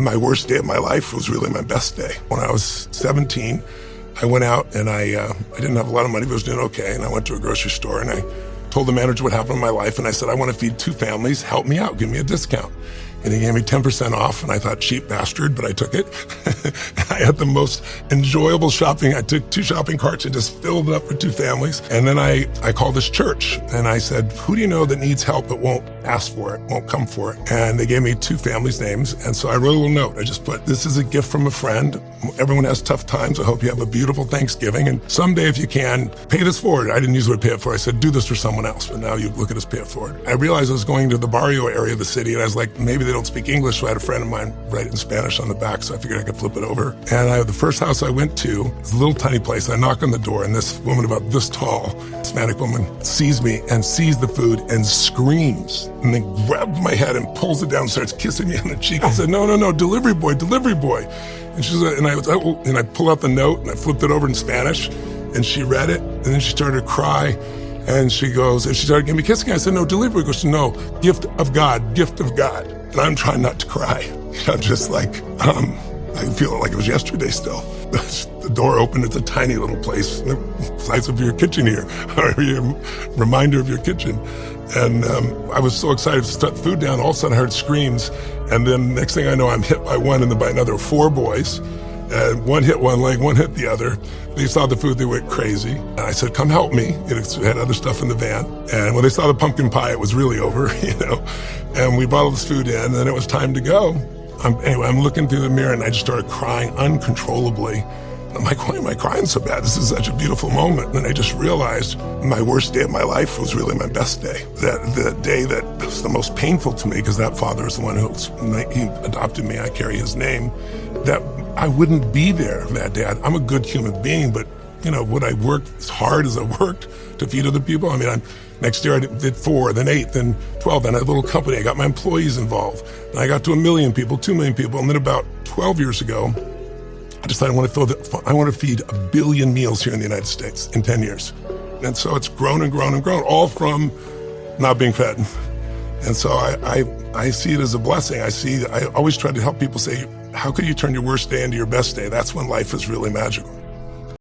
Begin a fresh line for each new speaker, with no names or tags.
my worst day of my life was really my best day. When I was 17, I went out and I didn't have a lot of money, but I was doing okay. And I went to a grocery store and I told the manager what happened in my life. And I said, I want to feed 2 families. Help me out. Give me a discount. And he gave me 10% off. And I thought, cheap bastard, but I took it. I had the most enjoyable shopping. I took 2 shopping carts and just filled it up for 2 families. And then I called this church and I said, who do you know that needs help but won't ask for it, won't come for it? And they gave me 2 families' names. And so I wrote a little note. I just put, this is a gift from a friend. Everyone has tough times. I hope you have a beautiful Thanksgiving. And someday, if you can, pay this forward. I didn't use the word pay it forward. I said, do this for someone else. But now you look at us, pay it forward. I realized I was going to the barrio area of the city. And I was like, maybe they don't speak English. So I had a friend of mine write it in Spanish on the back. So I figured I could flip it over. And the first house I went to was a little tiny place. I knock on the door and this woman about this tall, Hispanic woman, sees me and sees the food and screams and then grabs my head and pulls it down and starts kissing me on the cheek. I said, no, delivery boy, delivery boy. And she said, and I pulled out the note and I flipped it over in Spanish and she read it and then she started to cry and she goes, and she started giving me kissing. I said, no, delivery boy. She goes, no, gift of God, gift of God. And I'm trying not to cry. I'm just like, I feel like it was yesterday still. The door opened, it's a tiny little place, the size of your kitchen here, or your reminder of your kitchen. And I was so excited to set food down, all of a sudden I heard screams, and then next thing I know, I'm hit by one and then by another 4 boys. And one hit one leg, one hit the other. They saw the food, they went crazy. And I said, come help me. It had other stuff in the van. And when they saw the pumpkin pie, it was really over, And we brought all this food in, and then it was time to go. I'm looking through the mirror, and I just started crying uncontrollably. I'm like, why am I crying so bad? This is such a beautiful moment. And then I just realized my worst day of my life was really my best day. The day that was the most painful to me, because that father is the one he adopted me. I carry his name. That I wouldn't be there that day. I'm a good human being, but would I work as hard as I worked to feed other people? I mean, next year I did 4, then 8, then 12. Then I had a little company. I got my employees involved. And I got to 1 million people, 2 million people. And then about 12 years ago, I decided I want to feed 1 billion meals here in the United States in 10 years. And so it's grown and grown and grown, all from not being fed. And so I see it as a blessing. I always try to help people say, how could you turn your worst day into your best day? That's when life is really magical.